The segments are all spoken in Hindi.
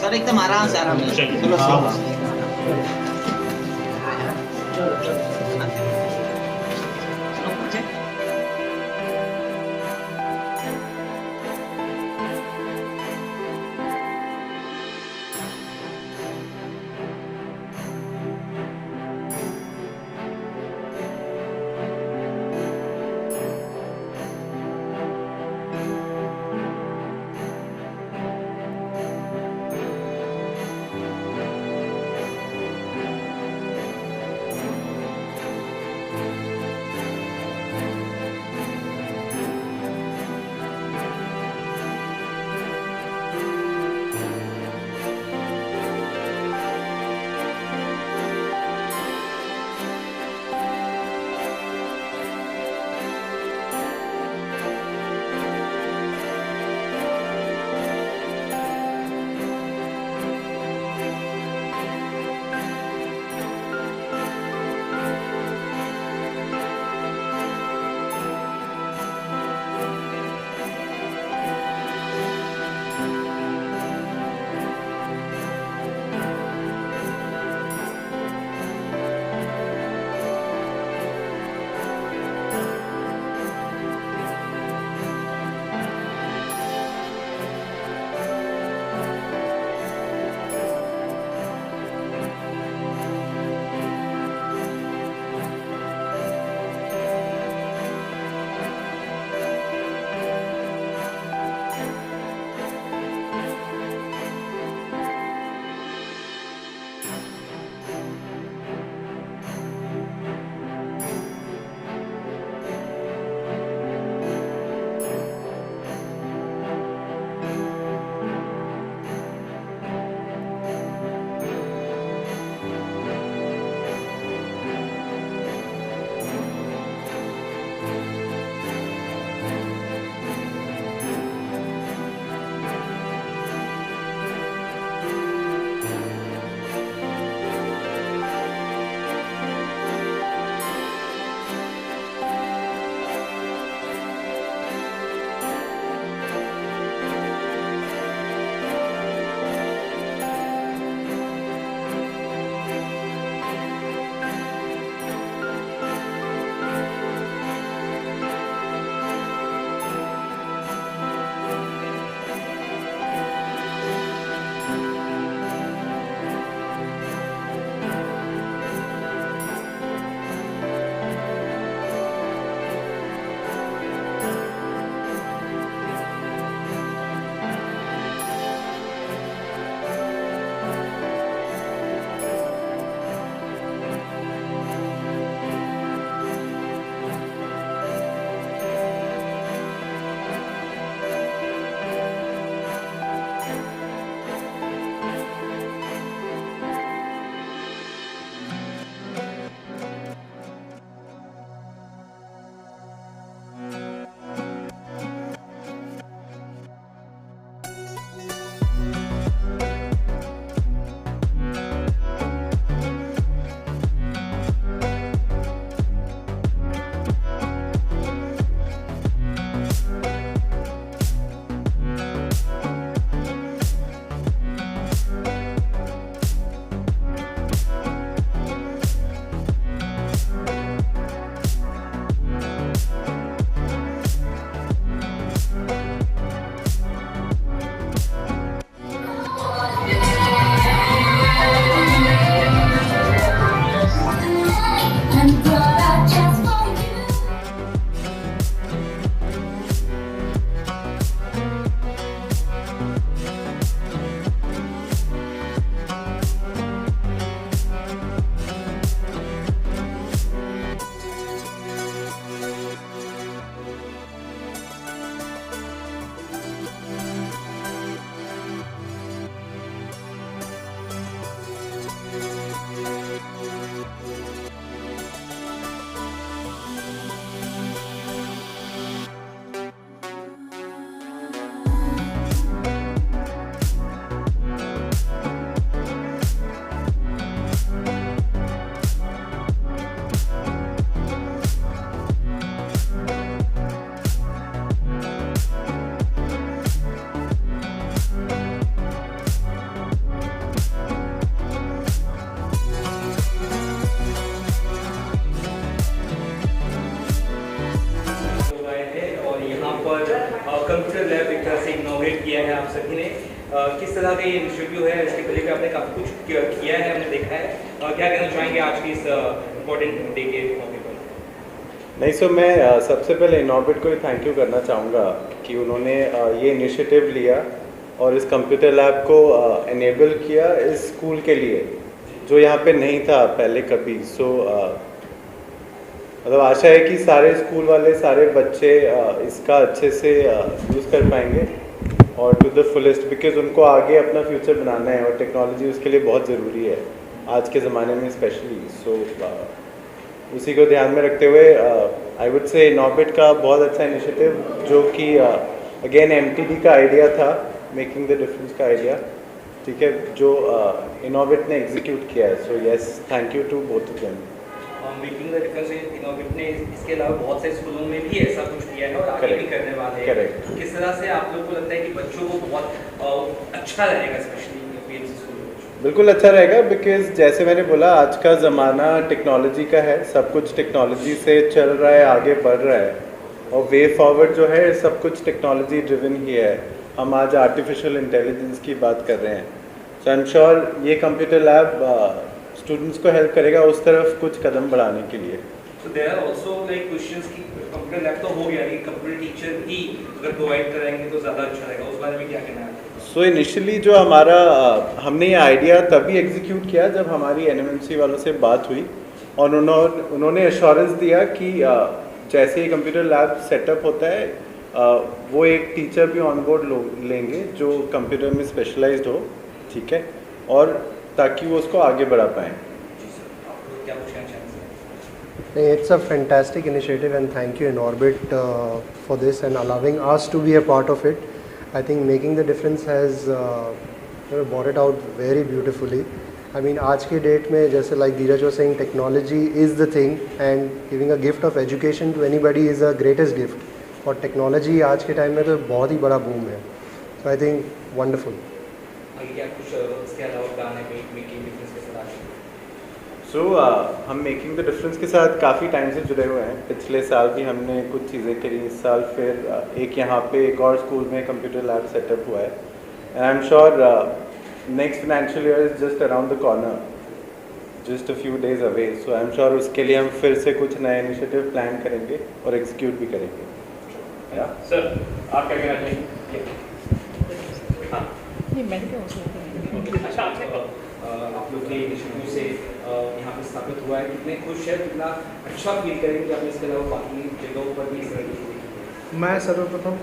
सर एकदम आराम से आराम से। चलिए। चलो हाँ, सर। चलो पूछे। आप सभी ने। किस तरह का ये इनिशिएटिव है, इसके पहले भी आपने काफ़ी कुछ किया है, हमने देखा है। क्या कहना चाहेंगे आज की इस इम्पोर्टेंट डे के मौके पर? नहीं सो मैं सबसे पहले इनॉर्बिट को ही थैंक यू करना चाहूँगा कि उन्होंने ये इनिशिएटिव लिया और इस कंप्यूटर लैब को इनेबल किया इस स्कूल के लिए जो यहाँ पे नहीं था पहले कभी। सो मतलब आशा है कि सारे स्कूल वाले सारे बच्चे इसका अच्छे से यूज़ कर पाएंगे और टू द फुलेस्ट, बिकॉज उनको आगे अपना फ्यूचर बनाना है और टेक्नोलॉजी उसके लिए बहुत ज़रूरी है आज के ज़माने में स्पेशली। सो उसी को ध्यान में रखते हुए आई वुड से इनॉर्बिट का बहुत अच्छा इनिशिएटिव जो कि अगेन एमटीडी का आइडिया था, मेकिंग द डिफरेंस का आइडिया, ठीक है, जो इनॉर्बिट ने एग्जीक्यूट किया है। So yes, thank you to both of them. Making the difference innovate ने इसके अलावा बहुत से स्कूलों में भी ऐसा कुछ किया है और आगे भी करने वाले हैं। किस तरह से आप लोग को लगता है कि बच्चों को बहुत अच्छा रहेगा, स्पेशली पीएमसी स्कूल में? बिल्कुल अच्छा रहेगा, बिकॉज जैसे मैंने बोला आज का ज़माना टेक्नोलॉजी का है, सब कुछ टेक्नोलॉजी से चल रहा है, आगे बढ़ रहा है और वे फॉरवर्ड जो है सब कुछ टेक्नोलॉजी ड्रिवन ही है। हम आज आर्टिफिशियल इंटेलिजेंस की बात कर रहे हैं। सो आई एम श्योर ये कंप्यूटर लैब स्टूडेंट्स को हेल्प करेगा उस तरफ कुछ कदम बढ़ाने के लिए। So there are also like questions कि कंप्यूटर लैब तो हो गया, लेकिन कंप्यूटर टीचर भी अगर प्रोवाइड कराएंगे तो ज़्यादा अच्छा रहेगा, उस बारे में क्या कहना है? सो इनिशियली जो हमारा हमने ये आइडिया तभी एग्जीक्यूट किया जब हमारी एनएमएमसी वालों से बात हुई और उन्होंने एश्योरेंस दिया कि जैसे ही कंप्यूटर लैब सेटअप होता है वो एक टीचर भी ऑन बोर्ड लेंगे जो कंप्यूटर में स्पेशलाइज्ड हो, ठीक है, और ताकि वो उसको आगे बढ़ा पाएँ। क्या पूछना चाहेंगे? It's a fantastic initiative and thank you Inorbit for this and allowing us to be a part of it. I think making the difference has brought it out very beautifully. I mean आज के डेट में जैसे like Dheeraj was saying, technology is the thing and giving a gift of education to anybody is the greatest gift. और technology आज के टाइम में तो बहुत ही बड़ा boom है. So I think wonderful. आगे क्या कुछ इसके अलावा प्लान है मेकिंग डिफरेंस के साथ? सो हम मेकिंग द डिफरेंस के साथ काफ़ी टाइम से जुड़े हुए हैं। पिछले साल भी हमने कुछ चीज़ें करी, इस साल फिर एक यहाँ पे एक और स्कूल में कंप्यूटर लैब सेटअप हुआ है and I am sure next financial year is just around the corner, just a few days away. So I am sure उसके लिए हम फिर से कुछ नए इनिशिएटिव प्लान करेंगे और एग्जीक्यूट भी करेंगे। सर आप क्या कहना चाहेंगे? हाँ मैंने क्या अच्छा, आप लोग के इनिशिएटिव से यहाँ पे स्थापित हुआ है, कितने खुश है, कितना अच्छा फील करेंगे कि आपने इसके अलावा बाकी जगहों पर भी इस तरह की? मैं सर्वप्रथम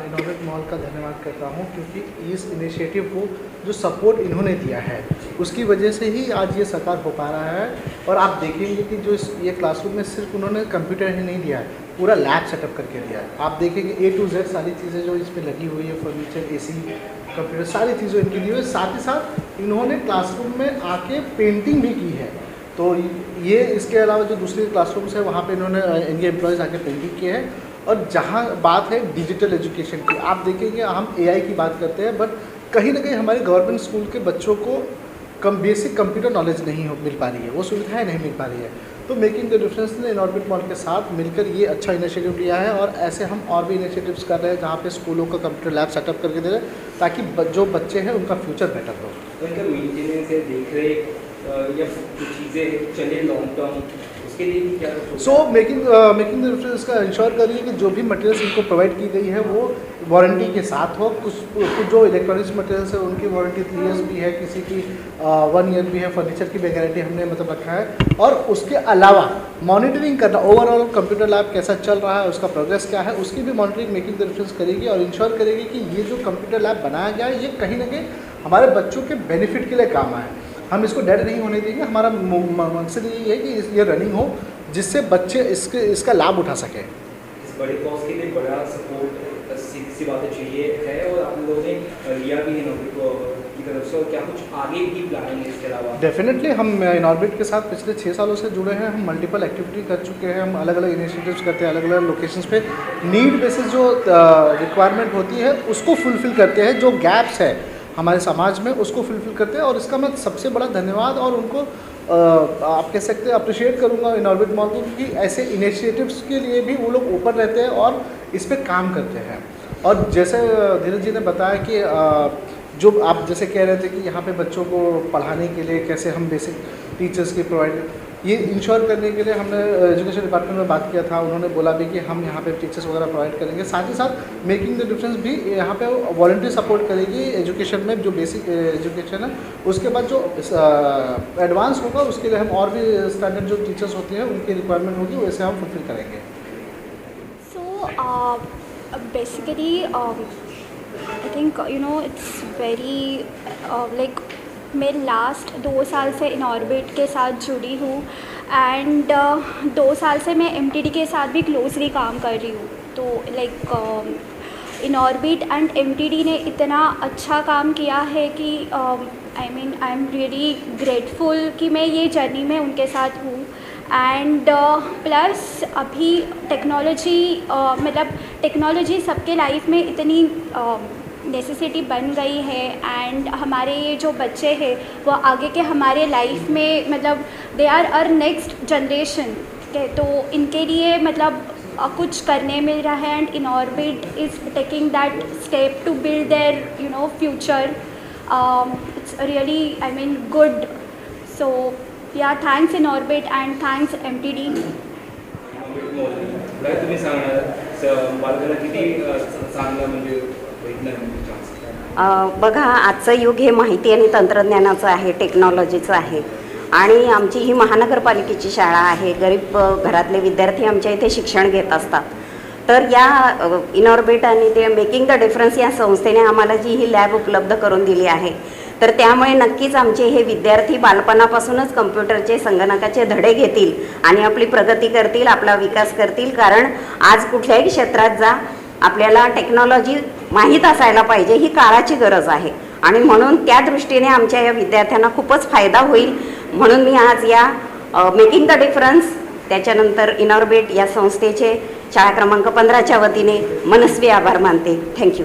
इनोवेट मॉल का धन्यवाद करता हूँ क्योंकि इस इनिशिएटिव को जो सपोर्ट इन्होंने दिया है उसकी वजह से ही आज ये साकार हो पा रहा है। और आप देखेंगे कि जो ये क्लासरूम में सिर्फ उन्होंने कंप्यूटर ही नहीं दिया है, पूरा लैब सेटअप करके दिया है। आप देखेंगे A to Z सारी चीज़ें जो इस पर लगी हुई है, फर्नीचर, AC, कंप्यूटर, सारी चीज़ें इनकी दी हुई है। साथ ही साथ इन्होंने क्लासरूम में आके पेंटिंग भी की है। तो ये इसके अलावा जो दूसरे क्लासरूम्स है वहाँ पे इन्होंने इनके एम्प्लॉयज़ आके पेंटिंग किए हैं। और जहाँ बात है डिजिटल एजुकेशन की, आप देखेंगे हम AI की बात करते हैं बट कहीं ना कहीं हमारे गवर्नमेंट स्कूल के बच्चों को बेसिक कंप्यूटर नॉलेज नहीं मिल पा रही है, वो सुविधाएं नहीं मिल पा रही है। तो मेकिंग द डिफरेंस ने इनॉर्बिट मॉल के साथ मिलकर ये अच्छा इनिशिएटिव लिया है और ऐसे हम और भी इनिशिएटिव्स कर रहे हैं जहाँ पे स्कूलों का कंप्यूटर लैब सेटअप करके दे रहे हैं ताकि जो बच्चे हैं उनका फ्यूचर बेटर हो। तो इनका मेंटेनेंस है, देख रेख या जो चीज़ें चले लॉन्ग टर्म, उसके लिए भी क्या? सो मेकिंग द डिफरेंस का इंश्योर करिए कि जो भी मटेरियल्स इनको प्रोवाइड की गई है वो वारंटी के साथ हो। कुछ जो इलेक्ट्रॉनिक्स मटेरियल्स है उनकी वारंटी 3 years भी है, किसी की 1 year भी है। फर्नीचर की भी गारंटी हमने मतलब रखा है। और उसके अलावा मॉनिटरिंग करना, ओवरऑल कंप्यूटर लैब कैसा चल रहा है, उसका प्रोग्रेस क्या है, उसकी भी मॉनिटरिंग मेकिंग द डिफरेंस करेगी और इंश्योर करेगी कि ये जो कंप्यूटर लैब बनाया गया है ये कहीं ना कहीं हमारे बच्चों के बेनिफिट के लिए काम आए। हम इसको डेड नहीं होने देंगे। हमारा मकसद यही है कि ये रनिंग हो जिससे बच्चे इसका लाभ उठा सकें। इस बड़े कॉज के लिए बड़ा सपोर्ट सी बातें चाहिए है और आप लोगों ने लिया भी है इनॉर्बिट की तरफ से, और क्या कुछ आगे भी प्लानिंग है इसके अलावा? डेफिनेटली हम इनॉर्बिट के साथ पिछले 6 सालों से जुड़े हैं। हम मल्टीपल एक्टिविटी कर चुके हैं, हम अलग अलग इनिशिएटिव्स करते हैं, अलग अलग लोकेशंस पे नीड बेसिस जो रिक्वायरमेंट होती है उसको फुलफ़िल करते हैं, जो गैप्स है हमारे समाज में उसको फुलफ़िल करते हैं। और इसका मैं सबसे बड़ा धन्यवाद और उनको आप कह सकते हैं अप्रिशिएट करूँगा इनॉर्बिट मॉल को, क्योंकि ऐसे इनिशिएटिव्स के लिए भी वो लोग ओपन रहते हैं और इस पर काम करते हैं। और जैसे धीरज जी ने बताया कि जो आप जैसे कह रहे थे कि यहाँ पे बच्चों को पढ़ाने के लिए कैसे हम बेसिक टीचर्स की प्रोवाइड, ये इंश्योर करने के लिए हमने एजुकेशन डिपार्टमेंट में बात किया था। उन्होंने बोला भी कि हम यहाँ पे टीचर्स वगैरह प्रोवाइड करेंगे, साथ ही साथ मेकिंग द डिफरेंस भी यहाँ पे वॉलंटरी सपोर्ट करेगी एजुकेशन में, जो बेसिक एजुकेशन है। उसके बाद जो एडवांस होगा उसके लिए हम और भी स्टैंडर्ड जो टीचर्स होती हैं उनकी रिक्वायरमेंट होगी वैसे हम फुलफिल करेंगे। So basically I think it's very like मैं लास्ट 2 साल से इनऑर्बिट के साथ जुड़ी हूँ एंड 2 साल से मैं MTD के साथ भी क्लोजली काम कर रही हूँ। तो लाइक इनऑर्बिट एंड MTD ने इतना अच्छा काम किया है कि आई एम रियली ग्रेटफुल कि मैं ये जर्नी में उनके साथ हूँ। एंड प्लस अभी टेक्नोलॉजी मतलब टेक्नोलॉजी सबके लाइफ में इतनी नेसेसिटी बन गई है एंड हमारे ये जो बच्चे हैं वो आगे के हमारे लाइफ में मतलब they are our next generation, ठीक है। तो इनके लिए मतलब कुछ करने मिल रहा है and Inorbit is taking that step to build their future. It's really good. So yeah thanks Inorbit and thanks MTD। तुम्ही सांगणार बालकांना किती चांगलं म्हणजे बघा, आजचं युग हे माहिती आणि तंत्रज्ञानाचं आहे, टेक्नॉलॉजीचं आहे आणि आमची ही महानगरपालिकेची शाळा आहे। गरीब घरातले विद्यार्थी आमच्या इथे शिक्षण घेत असतात। तर या इनऑर्बिट आणि ते मेकिंग द डिफरन्स या संस्थेने आम्हाला जी ही लॅब उपलब्ध करून दिली आहे, तर त्यामुळे नक्कीच आमचे हे विद्यार्थी बालपणापासूनच कम्प्युटरचे संगणकाचे धडे घेतील आणि आपली प्रगती करतील, आपला विकास करतील। कारण आज कुठल्याही क्षेत्रात जा आपल्याला टेक्नॉलॉजी माहीत असायला पाहिजे, ही काळाची गरज आहे आणि म्हणून त्या दृष्टीने आमच्या या विद्यार्थ्यांना खूपच फायदा होईल। म्हणून मी आज या मेकिंग द डिफरन्स त्याच्यानंतर इनऑर्बिट या संस्थेचे शाळा क्रमांक 15च्या वतीने मनस्वी आभार मानते। थँक्यू।